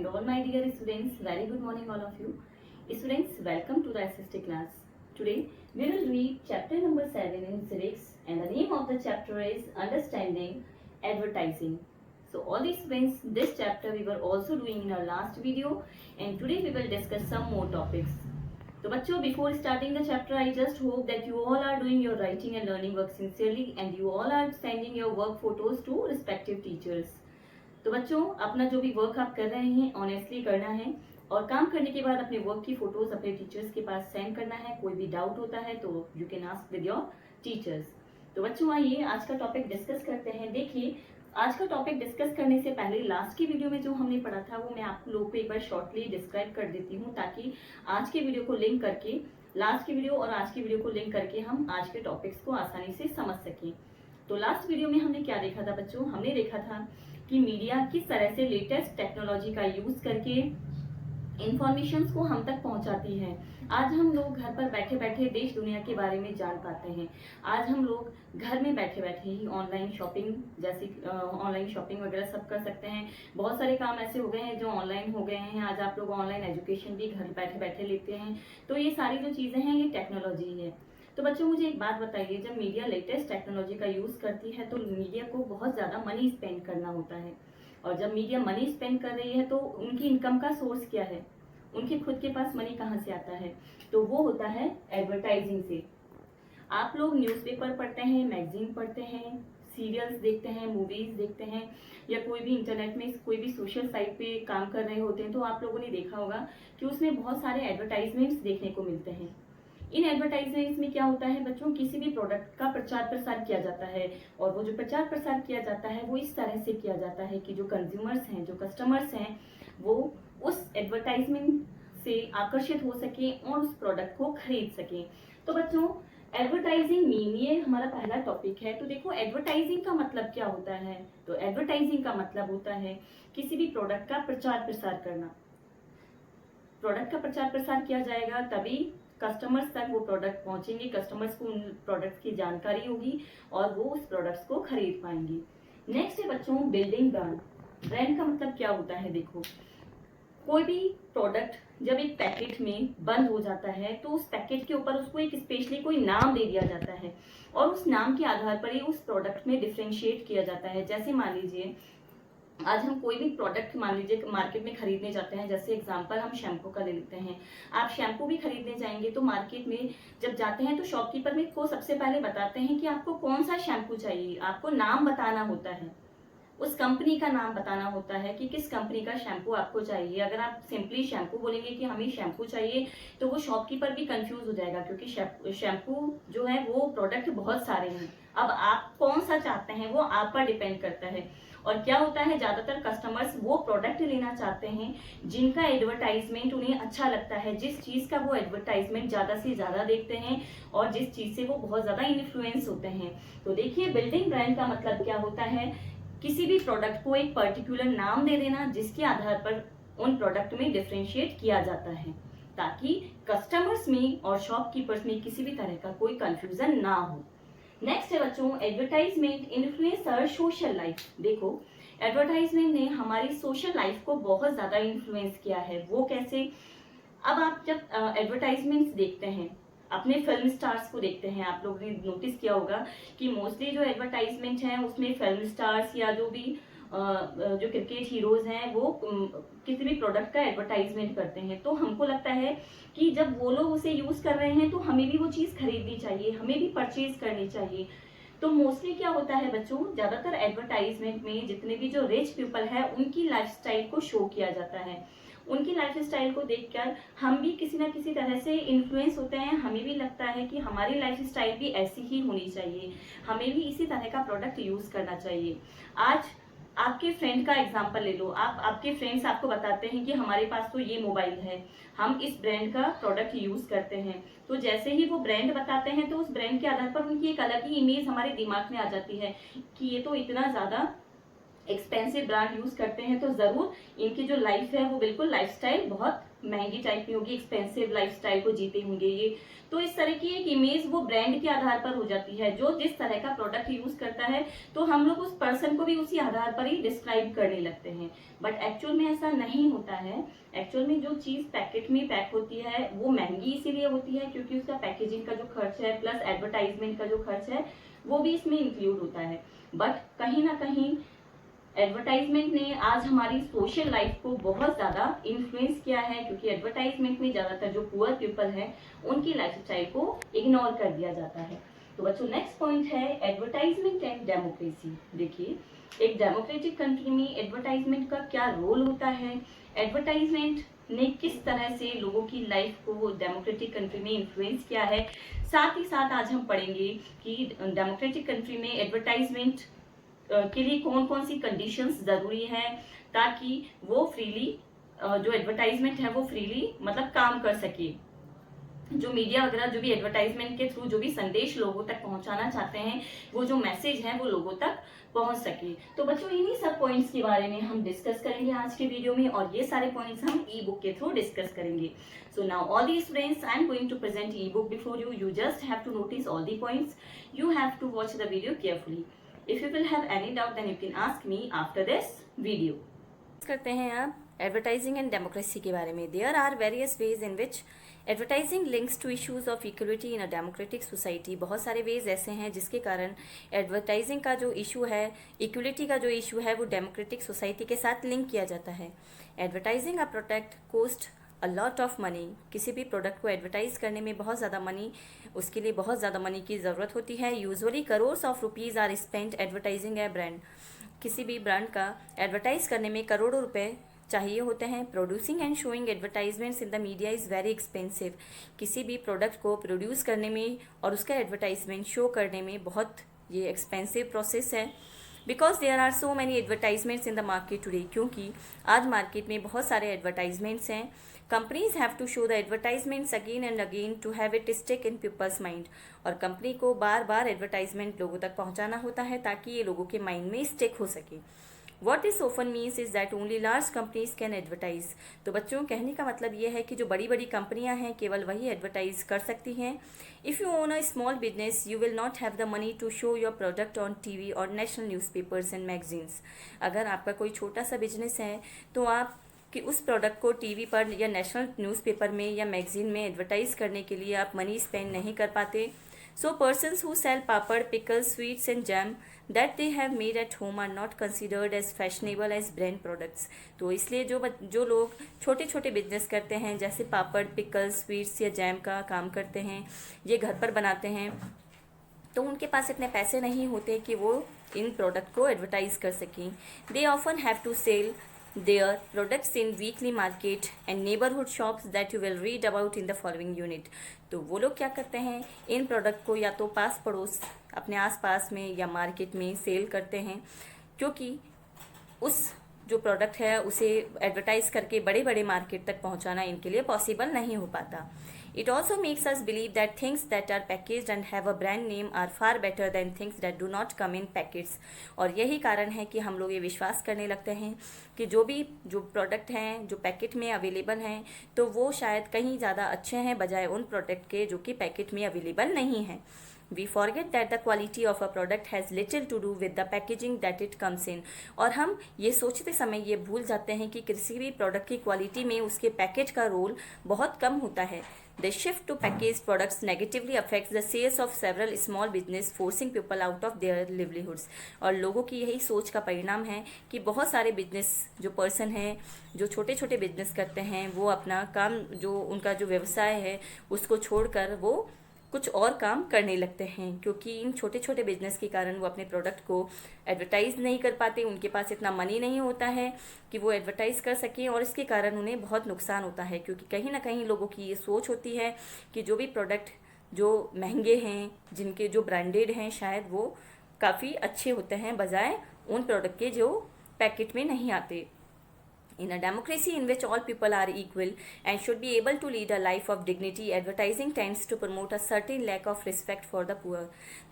Hello all my dear students, very good morning all of you. Students, welcome to the SST class. Today we will read chapter number 7 in civics and the name of the chapter is Understanding Advertising. So all the students, this chapter we were also doing in our last video and today we will discuss some more topics. तो बच्चों, before starting the chapter, I just hope that you all are doing your writing and learning work sincerely and you all are sending your work photos to respective teachers. तो बच्चों, अपना जो भी work आप कर रहे हैं ऑनेस्टली करना है और काम करने के बाद अपने वर्क की फोटोज अपने टीचर्स के पास सेंड करना है. कोई भी डाउट होता है तो you can ask with your teachers. तो बच्चों आइए आज का टॉपिक डिस्कस करते हैं. देखिए, आज का टॉपिक डिस्कस करने से पहले लास्ट की वीडियो में जो हमने पढ़ा था वो मैं आप लोगों को एक बार शॉर्टली डिस्क्राइब कर देती हूँ ताकि आज के वीडियो को लिंक करके लास्ट की वीडियो और आज की वीडियो को लिंक करके हम आज के टॉपिक्स को आसानी से समझ सकें. तो लास्ट वीडियो में हमने क्या देखा था बच्चों? हमने देखा था कि मीडिया किस तरह से लेटेस्ट टेक्नोलॉजी का यूज करके इंफॉर्मेशंस को हम तक पहुंचाती है. आज हम लोग घर पर बैठे बैठे देश दुनिया के बारे में जान पाते हैं. आज हम लोग घर में बैठे बैठे ही ऑनलाइन शॉपिंग जैसी ऑनलाइन शॉपिंग वगैरह सब कर सकते हैं. बहुत सारे काम ऐसे हो गए हैं जो ऑनलाइन हो गए हैं. आज आप लोग ऑनलाइन एजुकेशन भी घर बैठे बैठे लेते हैं. तो ये सारी जो चीजें हैं ये टेक्नोलॉजी है. तो बच्चों मुझे एक बात बताइए, जब मीडिया लेटेस्ट टेक्नोलॉजी का यूज करती है तो मीडिया को बहुत ज्यादा मनी स्पेंड करना होता है. और जब मीडिया मनी स्पेंड कर रही है तो उनकी इनकम का सोर्स क्या है? उनके खुद के पास मनी कहाँ से आता है? तो वो होता है एडवर्टाइजिंग से. आप लोग न्यूज़पेपर पढ़ते हैं, मैगजीन पढ़ते हैं, सीरियल्स देखते हैं, मूवीज देखते हैं या कोई भी इंटरनेट में कोई भी सोशल साइट पे काम कर रहे होते हैं तो आप लोगों ने देखा होगा कि उसमें बहुत सारे एडवर्टाइजमेंट्स देखने को मिलते हैं. इन एडवर्टाइजमेंट्स में क्या होता है बच्चों? किसी भी प्रोडक्ट का प्रचार प्रसार किया जाता है और वो जो प्रचार प्रसार किया जाता है वो इस तरह से किया जाता है कि जो कंज्यूमर्स हैं, जो कस्टमर्स हैं, वो उस एडवर्टाइजमेंट से आकर्षित हो सके और उस प्रोडक्ट को खरीद सके. तो बच्चों, एडवर्टाइजिंग मीन ये हमारा पहला टॉपिक है. तो देखो, एडवर्टाइजिंग का मतलब क्या होता है? तो एडवर्टाइजिंग का मतलब होता है किसी भी प्रोडक्ट का प्रचार प्रसार करना. प्रोडक्ट का प्रचार प्रसार किया जाएगा तभी कस्टमर्स तक वो प्रोडक्ट पहुंचेंगे, कस्टमर्स को उन प्रोडक्ट्स की जानकारी होगी और वो उस प्रोडक्ट्स को खरीद पाएंगे. नेक्स्ट है बच्चों बिल्डिंग ब्रांड. ब्रांड का मतलब क्या होता है? देखो, कोई भी प्रोडक्ट जब एक पैकेट में बंद हो जाता है तो उस पैकेट के ऊपर उसको एक स्पेशली कोई नाम दे दिया जाता है और उस नाम के आधार पर ही उस प्रोडक्ट में डिफ्रेंशिएट किया जाता है. जैसे मान लीजिए आज हम कोई भी प्रोडक्ट मान लीजिए मार्केट में खरीदने जाते हैं. जैसे एग्जांपल हम शैम्पू का ले लेते हैं. आप शैम्पू भी खरीदने जाएंगे तो मार्केट में जब जाते हैं तो शॉपकीपर में को सबसे पहले बताते हैं कि आपको कौन सा शैम्पू चाहिए. आपको नाम बताना होता है, उस कंपनी का नाम बताना होता है कि किस कंपनी का शैम्पू आपको चाहिए. अगर आप सिंपली शैम्पू बोलेंगे कि हमें शैम्पू चाहिए तो वो शॉपकीपर भी कंफ्यूज हो जाएगा क्योंकि शैम्पू जो है वो प्रोडक्ट बहुत सारे हैं. अब आप कौन सा चाहते हैं वो आप पर डिपेंड करता है. और क्या होता है, ज्यादातर कस्टमर्स वो प्रोडक्ट लेना चाहते हैं जिनका एडवर्टाइजमेंट उन्हें अच्छा लगता है, जिस चीज का वो एडवर्टाइजमेंट ज्यादा से ज्यादा देखते हैं और जिस चीज से वो बहुत ज्यादा इन्फ्लुएंस होते हैं. तो देखिए, बिल्डिंग ब्रांड का मतलब क्या होता है? किसी भी प्रोडक्ट को एक पर्टिकुलर नाम दे देना जिसके आधार पर उन प्रोडक्ट में डिफरेंशिएट किया जाता है ताकि कस्टमर्स में और शॉपकीपर्स में किसी भी तरह का कोई कंफ्यूजन ना हो. नेक्स्ट है बच्चों advertisement influence our social life. देखो, एडवर्टाइजमेंट ने हमारी सोशल लाइफ को बहुत ज्यादा इन्फ्लुएंस किया है. वो कैसे? अब आप जब एडवर्टाइजमेंट्स देखते हैं, अपने फिल्म स्टार्स को देखते हैं, आप लोगों ने नोटिस किया होगा कि मोस्टली जो एडवर्टाइजमेंट है उसमें फिल्म स्टार्स या जो भी जो क्रिकेट हीरोज हैं वो किसी भी प्रोडक्ट का एडवर्टाइजमेंट करते हैं. तो हमको लगता है कि जब वो लोग उसे यूज कर रहे हैं तो हमें भी वो चीज खरीदनी चाहिए, हमें भी परचेज करनी चाहिए. तो मोस्टली क्या होता है बच्चों, ज्यादातर एडवर्टाइजमेंट में जितने भी जो रिच पीपल है उनकी लाइफस्टाइल को शो किया जाता है. उनकी लाइफस्टाइल को देखकर हम भी किसी ना किसी तरह से इन्फ्लुएंस होते हैं. हमें भी लगता है कि हमारी लाइफस्टाइल भी ऐसी ही होनी चाहिए, हमें भी इसी तरह का प्रोडक्ट यूज करना चाहिए. आज आपके फ्रेंड का एग्जांपल ले लो. आपके फ्रेंड्स आपको बताते हैं कि हमारे पास तो ये मोबाइल है, हम इस ब्रांड का प्रोडक्ट यूज करते हैं. तो जैसे ही वो ब्रांड बताते हैं तो उस ब्रांड के आधार पर उनकी एक अलग ही इमेज हमारे दिमाग में आ जाती है कि ये तो इतना ज्यादा एक्सपेंसिव ब्रांड यूज करते हैं तो जरूर इनकी जो लाइफ है वो बिल्कुल लाइफस्टाइल बहुत महंगी टाइप की होगी, एक्सपेंसिव लाइफस्टाइल को जीते होंगे ये। तो इस तरह की एक इमेज वो ब्रांड के आधार पर हो जाती है, जो जिस तरह का प्रोडक्ट यूज करता है तो हम लोग उस पर्सन को भी उसी आधार पर ही डिस्क्राइब करने लगते हैं। बट एक्चुअल में ऐसा नहीं होता है। एक्चुअल में जो चीज पैकेट में पैक होती है वो महंगी इसीलिए होती है क्योंकि उसका पैकेजिंग का जो खर्च है प्लस एडवर्टाइजमेंट का जो खर्च है वो भी इसमें इंक्लूड होता है। बट कहीं ना कहीं एडवर्टाइजमेंट ने आज हमारी सोशल लाइफ को बहुत ज्यादा इन्फ्लुएंस किया है, क्योंकि एडवर्टाइजमेंट में ज्यादातर जो पुअर पीपल है उनकी लाइफस्टाइल को इग्नोर कर दिया जाता है। तो बच्चों नेक्स्ट पॉइंट है एडवर्टाइजमेंट एंड डेमोक्रेसी। देखिए एक डेमोक्रेटिक कंट्री में एडवर्टाइजमेंट का क्या रोल होता है, एडवर्टाइजमेंट ने किस तरह से लोगों की लाइफ को डेमोक्रेटिक कंट्री में इन्फ्लुएंस किया है। साथ ही साथ आज हम पढ़ेंगे कि डेमोक्रेटिक कंट्री में एडवर्टाइजमेंट के लिए कौन कौन सी कंडीशंस जरूरी है ताकि वो फ्रीली जो एडवर्टाइजमेंट है वो फ्रीली मतलब काम कर सके। जो मीडिया वगैरह जो भी एडवर्टाइजमेंट के थ्रू जो भी संदेश लोगों तक पहुंचाना चाहते हैं वो जो मैसेज है वो लोगों तक पहुंच सके। तो बच्चों इन्हीं सब पॉइंट्स के बारे में हम डिस्कस करेंगे आज के वीडियो में, और ये सारे पॉइंट्स हम ई बुक के थ्रू डिस्कस करेंगे। So now all the students, I am going to present e book before you. You just have to notice all the points, you have to watch the video carefully. If you will have any doubt then you can ask me after this video. करते हैं आप advertising and democracy के बारे में। There are various ways in which advertising links to issues of equality in a democratic society. बहुत सारे veg ऐसे हैं जिसके कारण एडवर्टाइजिंग का जो इशू है, इक्वलिटी का जो इशू है, वो डेमोक्रेटिक सोसाइटी के साथ लिंक किया जाता है। Advertising a product cost a lot of money. किसी भी प्रोडक्ट को एडवर्टाइज करने में बहुत ज़्यादा मनी, उसके लिए बहुत ज़्यादा मनी की ज़रूरत होती है। Usually crores of rupees are spent advertising a brand. किसी भी ब्रांड का एडवर्टाइज करने में करोड़ों रुपए चाहिए होते हैं। Producing and showing advertisements in the media is very expensive. किसी भी प्रोडक्ट को प्रोड्यूस करने में और उसका एडवर्टाइजमेंट शो करने में बहुत ये एक्सपेंसिव प्रोसेस है। Because there are so many advertisements in the market today. क्योंकि आज मार्केट में बहुत सारे एडवर्टाइजमेंट्स हैं। Companies have to show the advertisements again and again to have it stick in people's mind. और कंपनी को बार बार एडवर्टाइजमेंट लोगों तक पहुंचाना होता है ताकि ये लोगों के माइंड में स्टिक हो सके। What this often means is that only large companies can advertise. तो बच्चों कहने का मतलब ये है कि जो बड़ी बड़ी कंपनियां हैं केवल वही एडवर्टाइज कर सकती हैं। If you own a small business you will not have the money to show your product on TV और नेशनल न्यूज़पेपर्स एंड मैगजीन्स। अगर आपका कोई छोटा सा बिजनेस है तो आप कि उस प्रोडक्ट को टीवी पर या नेशनल न्यूज़पेपर में या मैगजीन में एडवर्टाइज करने के लिए आप मनी स्पेंड नहीं कर पाते। So persons who sell papad, pickles, sweets and jam that they have made at home are not considered as fashionable as brand products. तो इसलिए जो लोग छोटे छोटे बिजनेस करते हैं, जैसे पापड़, पिकल्स, स्वीट्स या जैम का काम करते हैं, ये घर पर बनाते हैं, तो उनके पास इतने पैसे नहीं होते कि वो इन प्रोडक्ट को एडवर्टाइज कर सकें। They often have to sell their products in weekly market and neighborhood shops that you will read about in the following unit। तो वो लोग क्या करते हैं, इन प्रोडक्ट को या तो पास पड़ोस अपने आसपास में या मार्केट में सेल करते हैं, क्योंकि उस जो प्रोडक्ट है उसे एडवर्टाइज करके बड़े बड़े मार्केट तक पहुंचाना इनके लिए पॉसिबल नहीं हो पाता। It also makes us believe that things that are packaged and have a brand name are far better than things that do not come in packets। और यही कारण है कि हम लोग ये विश्वास करने लगते हैं कि जो प्रोडक्ट हैं जो पैकेट में अवेलेबल हैं तो वो शायद कहीं ज़्यादा अच्छे हैं बजाय उन प्रोडक्ट के जो कि पैकेट में अवेलेबल नहीं हैं। We forget that the quality of a product has little to do with the packaging that it comes in। और हम ये सोचते समय ये भूल जाते हैं कि किसी भी प्रोडक्ट की क्वालिटी में उसके पैकेज का रोल बहुत कम होता है। The shift to packaged products negatively affects the sales of several small business, forcing people out of their livelihoods। और लोगों की यही सोच का परिणाम है कि बहुत सारे बिजनेस जो पर्सन हैं जो छोटे छोटे बिजनेस करते हैं वो अपना काम जो उनका जो व्यवसाय है उसको छोड़कर वो कुछ और काम करने लगते हैं, क्योंकि इन छोटे छोटे बिजनेस के कारण वो अपने प्रोडक्ट को एडवर्टाइज नहीं कर पाते। उनके पास इतना मनी नहीं होता है कि वो एडवर्टाइज कर सकें और इसके कारण उन्हें बहुत नुकसान होता है, क्योंकि कहीं ना कहीं लोगों की ये सोच होती है कि जो भी प्रोडक्ट जो महंगे हैं, जिनके जो ब्रांडेड हैं, शायद वो काफ़ी अच्छे होते हैं बजाय उन प्रोडक्ट के जो पैकेट में नहीं आते। In a democracy in which all people are equal and should be able to lead a life of dignity, advertising tends to promote a certain lack of respect for the poor.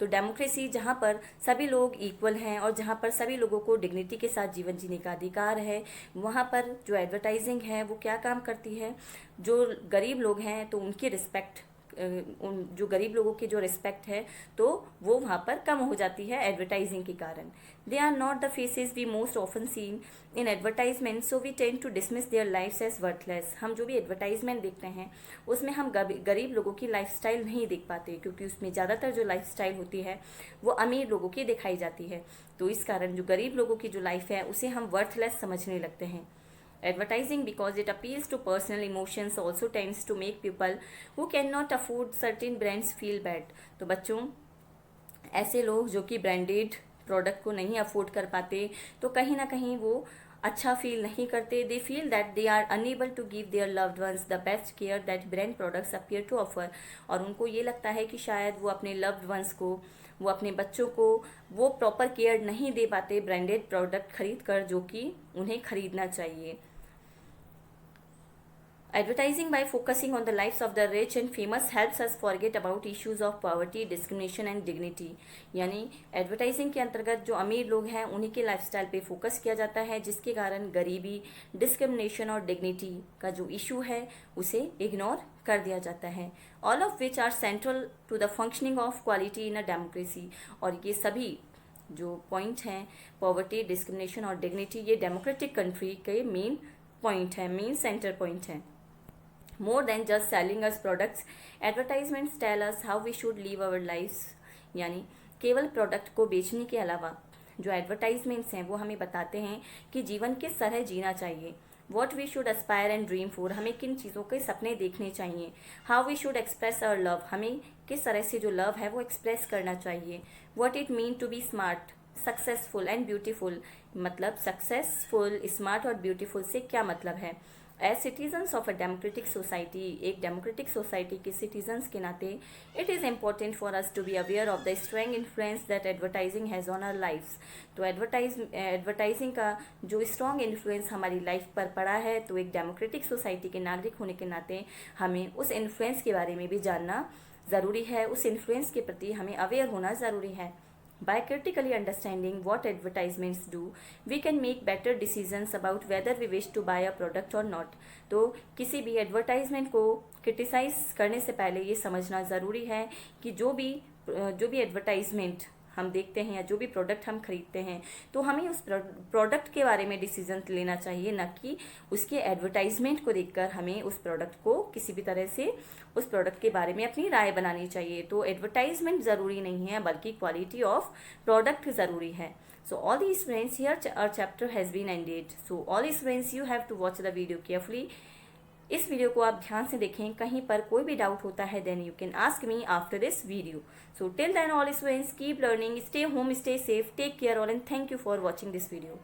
तो democracy जहाँ पर सभी लोग equal हैं और जहाँ पर सभी लोगों को डिग्निटी के साथ जीवन जीने का अधिकार है, वहाँ पर जो एडवर्टाइजिंग है वो क्या काम करती है, जो गरीब लोग हैं तो उनकी रिस्पेक्ट, उन जो गरीब लोगों की जो रिस्पेक्ट है तो वो वहाँ पर कम हो जाती है एडवर्टाइजिंग के कारण. They are not the faces we most often seen in advertisement, so we tend to dismiss their lives as worthless. हम जो भी एडवर्टाइजमेंट देखते हैं उसमें हम गरीब लोगों की लाइफस्टाइल नहीं देख पाते, क्योंकि उसमें ज़्यादातर जो लाइफस्टाइल होती है वो अमीर लोगों की दिखाई जाती है. तो इस कारण जो गरीब लोगों की जो लाइफ है उसे हम वर्थलेस समझने लगते हैं. Advertising, because it appeals to personal emotions, also tends to make people who cannot afford certain brands feel bad. तो बच्चों, ऐसे लोग जो कि ब्रांडेड प्रोडक्ट को नहीं अफोर्ड कर पाते तो कहीं ना कहीं वो अच्छा फील नहीं करते. They feel that they are unable to give their loved ones the best care that brand products appear to offer. और उनको ये लगता है कि शायद वो अपने लव्ड वंस को, वो अपने बच्चों को वो प्रॉपर केयर नहीं दे पाते ब्रांडेड प्रोडक्ट खरीद कर, जो कि उन्हें खरीदना चाहिए. Advertising, by focusing on the lives of the rich and famous, helps us forget about issues of poverty, discrimination and dignity. यानी एडवर्टाइजिंग के अंतर्गत जो अमीर लोग हैं उन्हीं के लाइफस्टाइल पे फोकस किया जाता है, जिसके कारण गरीबी, डिस्क्रिमिनेशन और डिग्निटी का जो इशू है उसे इग्नोर कर दिया जाता है. All of which are central to the functioning of quality in a democracy. और ये सभी जो पॉइंट हैं, पॉवर्टी, डिस्क्रिमिनेशन और डिग्निटी, ये डेमोक्रेटिक कंट्री के मेन पॉइंट है, मेन सेंटर पॉइंट है. More than just selling us products, advertisements tell us how we should live our lives. यानी केवल प्रोडक्ट को बेचने के अलावा जो एडवर्टाइजमेंट्स हैं वो हमें बताते हैं कि जीवन किस तरह जीना चाहिए. What we should aspire and dream for, हमें किन चीज़ों के सपने देखने चाहिए. How we should express our love, हमें किस तरह से जो लव है वो एक्सप्रेस करना चाहिए. What it mean to be smart, successful and beautiful, मतलब सक्सेसफुल, स्मार्ट और ब्यूटीफुल से क्या मतलब है. As citizens of a democratic society, एक डेमोक्रेटिक सोसाइटी के सिटीजन्स के नाते, it is important for us to be aware of the strong influence that advertising has on our lives. तो एडवर्टाइजिंग का जो स्ट्रॉन्ग इन्फ्लुएंस हमारी लाइफ पर पड़ा है, तो एक डेमोक्रेटिक सोसाइटी के नागरिक होने के नाते हमें उस इन्फ्लुएंस के बारे में भी जानना ज़रूरी है, उस इन्फ्लुएंस के प्रति हमें अवेयर होना ज़रूरी है. By critically understanding what advertisements do, we can make better decisions about whether we wish to buy a product or not. तो किसी भी एडवर्टाइजमेंट को क्रिटिसाइज करने से पहले ये समझना ज़रूरी है कि जो भी एडवर्टाइजमेंट हम देखते हैं या जो भी प्रोडक्ट हम खरीदते हैं तो हमें उस प्रोडक्ट के बारे में डिसीजन लेना चाहिए, न कि उसके एडवर्टाइजमेंट को देखकर हमें उस प्रोडक्ट को किसी भी तरह से उस प्रोडक्ट के बारे में अपनी राय बनानी चाहिए. तो एडवर्टाइजमेंट ज़रूरी नहीं है, बल्कि क्वालिटी ऑफ प्रोडक्ट ज़रूरी है. So all these friends, here our chapter has been ended. So all these friends, you have to watch the video carefully. इस वीडियो को आप ध्यान से देखें. कहीं पर कोई भी डाउट होता है then you can ask me after this video. So till then all students keep learning, stay home, stay safe, take care all and thank you for watching this video.